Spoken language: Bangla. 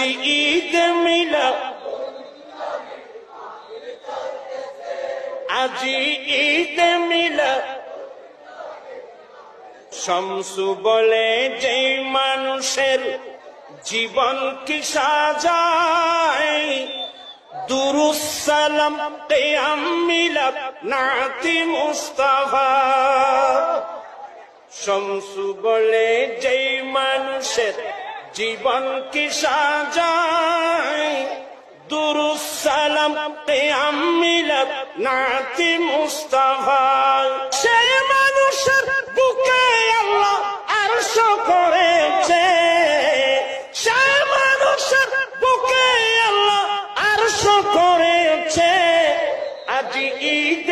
আজি ঈদ মিলাদ, আজি ঈদ মিলাদ। শামসু বলে যেই মানুষের জীবন কি সাজায়, দুরুস সালাম কিয়াম মিলাদ নাতি মুস্তাফা। শামসু বলে যেই মানুষের জীবন কি সাজায়, দুরুস সালাম কিয়াম মিলাদ নাতি মুস্তাফা। সেই মানুষের বুকে আল্লাহ আরশ করেছে, সেই মানুষের বুকে আল্লাহ আরশ করেছে। আজি ঈদ